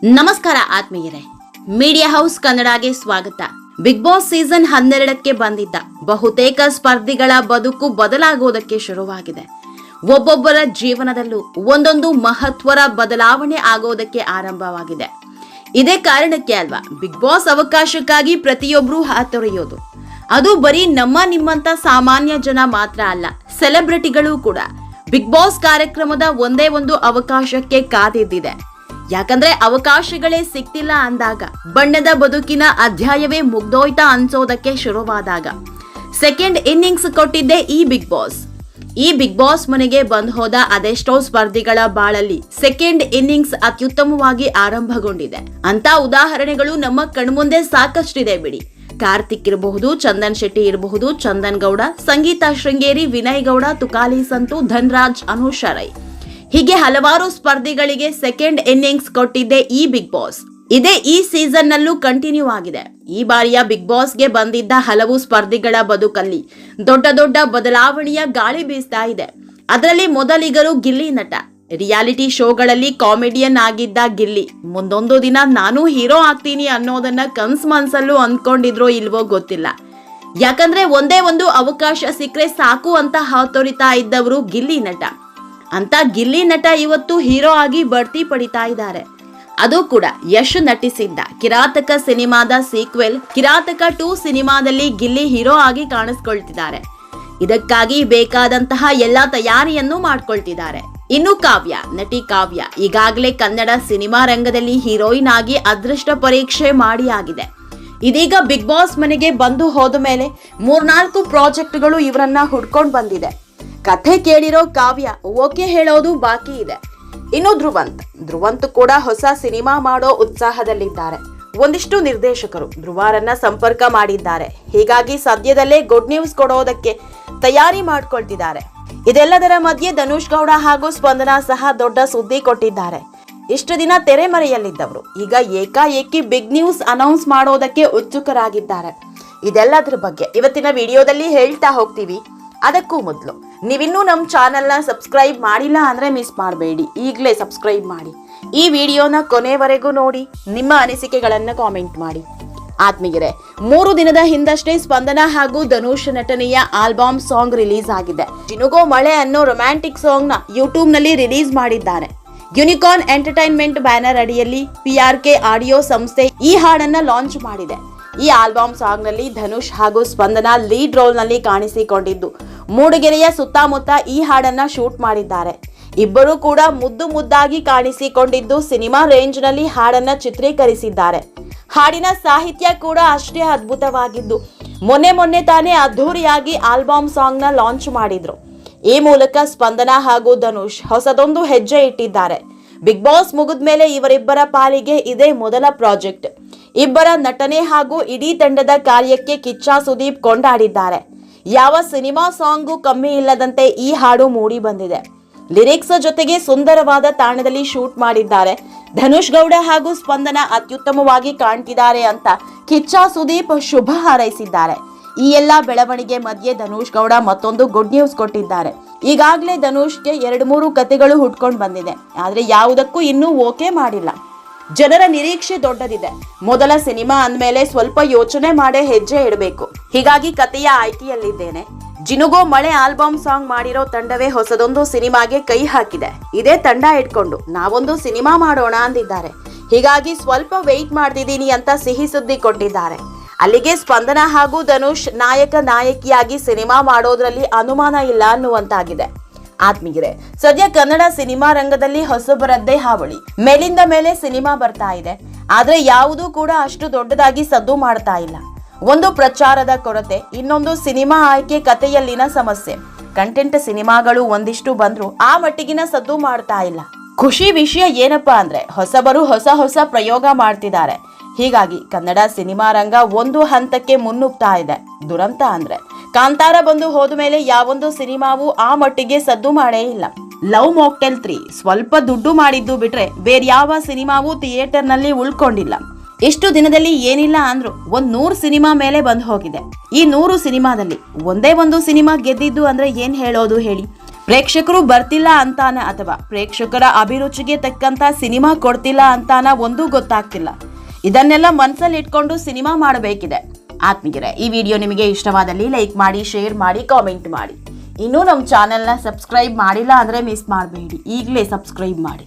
ನಮಸ್ಕಾರ ಆತ್ಮೀಯರೇ, media house ಕನ್ನಡಗೆ ಸ್ವಾಗತ. ಬಿಗ್ ಬಾಸ್ ಸೀಸನ್ 12ಕ್ಕೆ ಬಂದಿದ್ದ ಬಹುತೇಕ ಸ್ಪರ್ಧಿಗಳ ಬದುಕು ಬದಲಾಗೋದಕ್ಕೆ ಶುರುವಾಗಿದೆ. ಒಬ್ಬೊಬ್ಬರ ಜೀವನದಲ್ಲೂ ಒಂದೊಂದು ಮಹತ್ವದ ಬದಲಾವಣೆ ಆಗೋದಕ್ಕೆ ಆರಂಭವಾಗಿದೆ. ಇದೇ ಕಾರಣಕ್ಕೆ ಅಲ್ವಾ ಬಿಗ್ ಬಾಸ್ ಅವಕಾಶಕ್ಕಾಗಿ ಪ್ರತಿಯೊಬ್ಬರೂ ಹಾತೊರೆಯೋದು. ಅದು ಬರೀ ನಿಮ್ಮಂತ ಸಾಮಾನ್ಯ ಜನ ಮಾತ್ರ ಅಲ್ಲ, ಸೆಲೆಬ್ರಿಟಿಗಳು ಕೂಡ ಬಿಗ್ ಬಾಸ್ ಕಾರ್ಯಕ್ರಮದ ಒಂದೇ ಒಂದು ಅವಕಾಶಕ್ಕೆ ಕಾದಿದ್ದಿದೆ. ಯಾಕಂದ್ರೆ ಅವಕಾಶಗಳೇ ಸಿಕ್ತಿಲ್ಲ ಅಂದಾಗ, ಬಣ್ಣದ ಬದುಕಿನ ಅಧ್ಯಾಯವೇ ಮುಗ್ದೋಯ್ತಾ ಅನ್ಸೋದಕ್ಕೆ ಶುರುವಾದಾಗ ಸೆಕೆಂಡ್ ಇನ್ನಿಂಗ್ಸ್ ಕೊಟ್ಟಿದ್ದೆ ಈ ಬಿಗ್ ಬಾಸ್. ಈ ಬಿಗ್ ಬಾಸ್ ಮನೆಗೆ ಬಂದ್ ಹೋದ ಅದೆಷ್ಟೋ ಸ್ಪರ್ಧಿಗಳ ಬಾಳಲ್ಲಿ ಸೆಕೆಂಡ್ ಇನ್ನಿಂಗ್ಸ್ ಅತ್ಯುತ್ತಮವಾಗಿ ಆರಂಭಗೊಂಡಿದೆ ಅಂತ ಉದಾಹರಣೆಗಳು ನಮ್ಮ ಕಣ್ಮುಂದೆ ಸಾಕಷ್ಟಿದೆ ಬಿಡಿ. ಕಾರ್ತಿಕ್ ಇರಬಹುದು, ಚಂದನ್ ಶೆಟ್ಟಿ ಇರಬಹುದು, ಚಂದನ್ ಗೌಡ, ಸಂಗೀತಾ ಶೃಂಗೇರಿ, ವಿನಯ್ ಗೌಡ, ತುಕಾಲಿ ಸಂತು, ಧನ್ರಾಜ್, ಅನುಷಾ ರೈ, ಹೀಗೆ ಹಲವಾರು ಸ್ಪರ್ಧಿಗಳಿಗೆ ಸೆಕೆಂಡ್ ಇನ್ನಿಂಗ್ಸ್ ಕೊಟ್ಟಿದ್ದೆ ಈ ಬಿಗ್ ಬಾಸ್. ಇದೇ ಈ ಸೀಸನ್ ನಲ್ಲೂ ಕಂಟಿನ್ಯೂ ಆಗಿದೆ. ಈ ಬಾರಿಯ ಬಿಗ್ ಬಾಸ್ಗೆ ಬಂದಿದ್ದ ಹಲವು ಸ್ಪರ್ಧಿಗಳ ಬದುಕಲ್ಲಿ ದೊಡ್ಡ ದೊಡ್ಡ ಬದಲಾವಣೆಯ ಗಾಳಿ ಬೀಸ್ತಾ ಇದೆ. ಅದರಲ್ಲಿ ಮೊದಲಿಗರು ಗಿಲ್ಲಿ ನಟ. ರಿಯಾಲಿಟಿ ಶೋಗಳಲ್ಲಿ ಕಾಮಿಡಿಯನ್ ಆಗಿದ್ದ ಗಿಲ್ಲಿ ಮುಂದೊಂದು ದಿನ ನಾನು ಹೀರೋ ಆಗ್ತೀನಿ ಅನ್ನೋದನ್ನ ಮನ್ಸಲ್ಲೂ ಅಂದ್ಕೊಂಡಿದ್ರೋ ಇಲ್ವೋ ಗೊತ್ತಿಲ್ಲ. ಯಾಕಂದ್ರೆ ಒಂದೇ ಒಂದು ಅವಕಾಶ ಸಿಕ್ಕರೆ ಸಾಕು ಅಂತ ಹಾತೊರಿತಾ ಇದ್ದವರು ಗಿಲ್ಲಿ ನಟ. ಅಂತ ಗಿಲ್ಲಿ ನಟ ಇವತ್ತು ಹೀರೋ ಆಗಿ ಬಡ್ತಿ ಪಡಿತಾ ಇದ್ದಾರೆ. ಅದು ಕೂಡ ಯಶ್ ನಟಿಸಿದ್ದ ಕಿರಾತಕ ಸಿನಿಮಾದ ಸೀಕ್ವೆಲ್ ಕಿರಾತಕ 2 ಸಿನಿಮಾದಲ್ಲಿ ಗಿಲ್ಲಿ ಹೀರೋ ಆಗಿ ಕಾಣಿಸ್ಕೊಳ್ತಿದ್ದಾರೆ. ಇದಕ್ಕಾಗಿ ಬೇಕಾದಂತಹ ಎಲ್ಲಾ ತಯಾರಿಯನ್ನು ಮಾಡ್ಕೊಳ್ತಿದ್ದಾರೆ. ಇನ್ನು ನಟಿ ಕಾವ್ಯ ಈಗಾಗಲೇ ಕನ್ನಡ ಸಿನಿಮಾ ರಂಗದಲ್ಲಿ ಹೀರೋಯಿನ್ ಆಗಿ ಅದೃಷ್ಟ ಪರೀಕ್ಷೆ ಮಾಡಿ ಆಗಿದೆ. ಇದೀಗ ಬಿಗ್ ಬಾಸ್ ಮನೆಗೆ ಬಂದು ಹೋದ ಮೇಲೆ 3-4 ಪ್ರಾಜೆಕ್ಟ್ಗಳು ಇವರನ್ನ ಹುಡ್ಕೊಂಡು ಬಂದಿದೆ. ಕಥೆ ಕೇಳಿರೋ ಕಾವ್ಯ ಓಕೆ ಹೇಳೋದು ಬಾಕಿ ಇದೆ. ಇನ್ನು ಧ್ರುವಂತ್ ಕೂಡ ಹೊಸ ಸಿನಿಮಾ ಮಾಡೋ ಉತ್ಸಾಹದಲ್ಲಿದ್ದಾರೆ. ಒಂದಿಷ್ಟು ನಿರ್ದೇಶಕರು ಧ್ರುವರನ್ನ ಸಂಪರ್ಕ ಮಾಡಿದ್ದಾರೆ. ಹೀಗಾಗಿ ಸದ್ಯದಲ್ಲೇ ಗುಡ್ ನ್ಯೂಸ್ ಕೊಡೋದಕ್ಕೆ ತಯಾರಿ ಮಾಡ್ಕೊಳ್ತಿದ್ದಾರೆ. ಇದೆಲ್ಲದರ ಮಧ್ಯೆ ಧನುಷ್ ಗೌಡ ಹಾಗೂ ಸ್ಪಂದನಾ ಸಹ ದೊಡ್ಡ ಸುದ್ದಿ ಕೊಟ್ಟಿದ್ದಾರೆ. ಇಷ್ಟು ದಿನ ತೆರೆಮರೆಯಲ್ಲಿದ್ದವರು ಈಗ ಏಕಾಏಕಿ ಬಿಗ್ ನ್ಯೂಸ್ ಅನೌನ್ಸ್ ಮಾಡೋದಕ್ಕೆ ಉತ್ಸುಕರಾಗಿದ್ದಾರೆ. ಇದೆಲ್ಲದರ ಬಗ್ಗೆ ಇವತ್ತಿನ ವಿಡಿಯೋದಲ್ಲಿ ಹೇಳ್ತಾ ಹೋಗ್ತೀವಿ. ಅದಕ್ಕೂ ಮೊದಲು ನೀವಿನ್ನೂ ನಮ್ಮ ಚಾನೆಲ್ನ ಸಬ್ಸ್ಕ್ರೈಬ್ ಮಾಡಿಲ್ಲ ಅಂದ್ರೆ ಮಿಸ್ ಮಾಡಬೇಡಿ, ಈಗಲೇ ಸಬ್ಸ್ಕ್ರೈಬ್ ಮಾಡಿ. ಈ ವಿಡಿಯೋನ ಕೊನೆವರೆಗೂ ನೋಡಿ, ನಿಮ್ಮ ಅನಿಸಿಕೆಗಳನ್ನು ಕಾಮೆಂಟ್ ಮಾಡಿ. ಆತ್ಮೀಯರೇ, 3 ದಿನದ ಹಿಂದಷ್ಟೇ ಸ್ಪಂದನಾ ಹಾಗೂ ಧನುಷ್ ನಟನೆಯ ಆಲ್ಬಮ್ ಸಾಂಗ್ ರಿಲೀಸ್ ಆಗಿದೆ. ಜಿನುಗೋ ಮಳೆ ಅನ್ನೋ ರೊಮ್ಯಾಂಟಿಕ್ ಸಾಂಗ್ ನ ಯೂಟ್ಯೂಬ್ ನಲ್ಲಿ ರಿಲೀಸ್ ಮಾಡಿದ್ದಾರೆ. ಯೂನಿಕಾರ್ನ್ ಎಂಟರ್ಟೈನ್ಮೆಂಟ್ ಬ್ಯಾನರ್ ಅಡಿಯಲ್ಲಿ PRK ಆಡಿಯೋ ಸಂಸ್ಥೆ ಈ ಹಾಡನ್ನ ಲಾಂಚ್ ಮಾಡಿದೆ. ಈ ಆಲ್ಬಮ್ ಸಾಂಗ್ ನಲ್ಲಿ ಧನುಷ್ ಹಾಗೂ ಸ್ಪಂದನಾ ಲೀಡ್ ರೋಲ್ ನಲ್ಲಿ ಕಾಣಿಸಿಕೊಂಡಿದ್ದು, ಮೂಡಿಗೆರೆಯ ಸುತ್ತಮುತ್ತ ಈ ಹಾಡನ್ನ ಶೂಟ್ ಮಾಡಿದ್ದಾರೆ. ಇಬ್ಬರು ಕೂಡ ಮುದ್ದಾಗಿ ಕಾಣಿಸಿಕೊಂಡಿದ್ದು ಸಿನಿಮಾ ರೇಂಜ್ ನಲ್ಲಿ ಹಾಡನ್ನ ಚಿತ್ರೀಕರಿಸಿದ್ದಾರೆ. ಹಾಡಿನ ಸಾಹಿತ್ಯ ಕೂಡ ಅಷ್ಟೇ ಅದ್ಭುತವಾಗಿದ್ದು, ಮೊನ್ನೆ ತಾನೇ ಅದ್ಧೂರಿಯಾಗಿ ಆಲ್ಬಮ್ ಸಾಂಗ್ ನ ಲಾಂಚ್ ಮಾಡಿದ್ರು. ಈ ಮೂಲಕ ಸ್ಪಂದನಾ ಹಾಗೂ ಧನುಷ್ ಹೊಸದೊಂದು ಹೆಜ್ಜೆ ಇಟ್ಟಿದ್ದಾರೆ. ಬಿಗ್ ಬಾಸ್ ಮುಗಿದ ಮೇಲೆ ಇವರಿಬ್ಬರ ಪಾಲಿಗೆ ಇದೇ ಮೊದಲ ಪ್ರಾಜೆಕ್ಟ್. ಇಬ್ಬರ ನಟನೆ ಹಾಗೂ ಇಡೀ ತಂಡದ ಕಾರ್ಯಕ್ಕೆ ಕಿಚ್ಚ ಸುದೀಪ್ ಕೊಂಡಾಡಿದ್ದಾರೆ. ಯಾವ ಸಿನಿಮಾ ಸಾಂಗು ಕಮ್ಮಿ ಇಲ್ಲದಂತೆ ಈ ಹಾಡು ಮೂಡಿ ಬಂದಿದೆ. ಲಿರಿಕ್ಸ್ ಜೊತೆಗೆ ಸುಂದರವಾದ ತಾಣದಲ್ಲಿ ಶೂಟ್ ಮಾಡಿದ್ದಾರೆ. ಧನುಷ್ ಗೌಡ ಹಾಗೂ ಸ್ಪಂದನಾ ಅತ್ಯುತ್ತಮವಾಗಿ ಕಾಣ್ತಿದ್ದಾರೆ ಅಂತ ಕಿಚ್ಚ ಸುದೀಪ್ ಶುಭ ಹಾರೈಸಿದ್ದಾರೆ. ಈ ಎಲ್ಲಾ ಬೆಳವಣಿಗೆ ಮಧ್ಯೆ ಧನುಷ್ ಗೌಡ ಮತ್ತೊಂದು ಗುಡ್ ನ್ಯೂಸ್ ಕೊಟ್ಟಿದ್ದಾರೆ. ಈಗಾಗಲೇ ಧನುಷ್ಗೆ 2-3 ಕತೆಗಳು ಹುಟ್ಕೊಂಡು ಬಂದಿದೆ. ಆದ್ರೆ ಯಾವುದಕ್ಕೂ ಇನ್ನೂ ಓಕೆ ಮಾಡಿಲ್ಲ. ಜನರ ನಿರೀಕ್ಷೆ ದೊಡ್ಡದಿದೆ. ಮೊದಲ ಸಿನಿಮಾ ಅಂದ್ಮೇಲೆ ಸ್ವಲ್ಪ ಯೋಚನೆ ಮಾಡೇ ಹೆಜ್ಜೆ ಇಡಬೇಕು. ಹೀಗಾಗಿ ಕತೆಯ ಆಯ್ಕೆಯಲ್ಲಿದ್ದೇನೆ. ಜಿನುಗೋ ಮಳೆ ಆಲ್ಬಮ್ ಸಾಂಗ್ ಮಾಡಿರೋ ತಂಡವೇ ಹೊಸದೊಂದು ಸಿನಿಮಾಗೆ ಕೈ ಹಾಕಿದೆ. ಇದೇ ತಂಡ ಇಟ್ಕೊಂಡು ನಾವೊಂದು ಸಿನಿಮಾ ಮಾಡೋಣ ಅಂದಿದ್ದಾರೆ. ಹೀಗಾಗಿ ಸ್ವಲ್ಪ ವೆಯ್ಟ್ ಮಾಡ್ತಿದ್ದೀನಿ ಅಂತ ಸಿಹಿ ಸುದ್ದಿ ಕೊಟ್ಟಿದ್ದಾರೆ. ಅಲ್ಲಿಗೆ ಸ್ಪಂದನಾ ಹಾಗೂ ಧನುಷ್ ನಾಯಕಿಯಾಗಿ ಸಿನಿಮಾ ಮಾಡೋದ್ರಲ್ಲಿ ಅನುಮಾನ ಇಲ್ಲ ಅನ್ನುವಂತಾಗಿದೆ. ಆತ್ಮೀಯರೇ, ಸದ್ಯ ಕನ್ನಡ ಸಿನಿಮಾ ರಂಗದಲ್ಲಿ ಹೊಸಬರದ್ದೇ ಹಾವಳಿ. ಮೇಲಿಂದ ಮೇಲೆ ಸಿನಿಮಾ ಬರ್ತಾ ಇದೆ. ಆದ್ರೆ ಯಾವುದೂ ಕೂಡ ಅಷ್ಟು ದೊಡ್ಡದಾಗಿ ಸದ್ದು ಮಾಡ್ತಾ ಇಲ್ಲ. ಒಂದು ಪ್ರಚಾರದ ಕೊರತೆ, ಇನ್ನೊಂದು ಸಿನಿಮಾ ಆಯ್ಕೆ, ಕಥೆಯಲ್ಲಿನ ಸಮಸ್ಯೆ. ಕಂಟೆಂಟ್ ಸಿನಿಮಾಗಳು ಒಂದಿಷ್ಟು ಬಂದ್ರು ಆ ಮಟ್ಟಿಗಿನ ಸದ್ದು ಮಾಡ್ತಾ ಇಲ್ಲ. ಖುಷಿ ವಿಷಯ ಏನಪ್ಪಾ ಅಂದ್ರೆ ಹೊಸಬರು ಹೊಸ ಪ್ರಯೋಗ ಮಾಡ್ತಿದ್ದಾರೆ. ಹೀಗಾಗಿ ಕನ್ನಡ ಸಿನಿಮಾ ರಂಗ ಒಂದು ಹಂತಕ್ಕೆ ಮುನ್ನುಗ್ತಾ ಇದೆ. ದುರಂತ ಅಂದ್ರೆ ಕಾಂತಾರ ಬಂದು ಹೋದ ಮೇಲೆ ಯಾವೊಂದು ಸಿನಿಮಾವು ಆ ಮಟ್ಟಿಗೆ ಸದ್ದು ಮಾಡೇ ಇಲ್ಲ. ಲವ್ ಮಾಕ್ಟೇಲ್ 3 ಸ್ವಲ್ಪ ದುಡ್ಡು ಮಾಡಿದ್ದು ಬಿಟ್ರೆ ಬೇರ್ಯಾವ ಸಿನಿಮಾವು ಥಿಯೇಟರ್ ನಲ್ಲಿ ಉಳ್ಕೊಂಡಿಲ್ಲ. ಇಷ್ಟು ದಿನದಲ್ಲಿ ಏನಿಲ್ಲ ಅಂದ್ರು 100 ಸಿನಿಮಾ ಮೇಲೆ ಬಂದು ಹೋಗಿದೆ. ಈ 100 ಸಿನಿಮಾದಲ್ಲಿ ಒಂದೇ ಒಂದು ಸಿನಿಮಾ ಗೆದ್ದಿದ್ದು ಅಂದ್ರೆ ಏನ್ ಹೇಳೋದು ಹೇಳಿ. ಪ್ರೇಕ್ಷಕರು ಬರ್ತಿಲ್ಲ ಅಂತಾನ ಅಥವಾ ಪ್ರೇಕ್ಷಕರ ಅಭಿರುಚಿಗೆ ತಕ್ಕಂತ ಸಿನಿಮಾ ಕೊಡ್ತಿಲ್ಲ ಅಂತಾನ ಒಂದೂ ಗೊತ್ತಾಗ್ತಿಲ್ಲ. ಇದನ್ನೆಲ್ಲ ಮನಸ್ಸಲ್ಲಿ ಇಟ್ಕೊಂಡು ಸಿನಿಮಾ ಮಾಡಬೇಕಿದೆ. ಆತ್ಮೀಯರೇ, ಈ ವಿಡಿಯೋ ನಿಮಗೆ ಇಷ್ಟವಾದಲ್ಲಿ ಲೈಕ್ ಮಾಡಿ, ಶೇರ್ ಮಾಡಿ, ಕಾಮೆಂಟ್ ಮಾಡಿ. ಇನ್ನೂ ನಮ್ಮ ಚಾನೆಲ್ನ ಸಬ್ಸ್ಕ್ರೈಬ್ ಮಾಡಿಲ್ಲ ಅಂದರೆ ಮಿಸ್ ಮಾಡಬೇಡಿ, ಈಗಲೇ ಸಬ್ಸ್ಕ್ರೈಬ್ ಮಾಡಿ.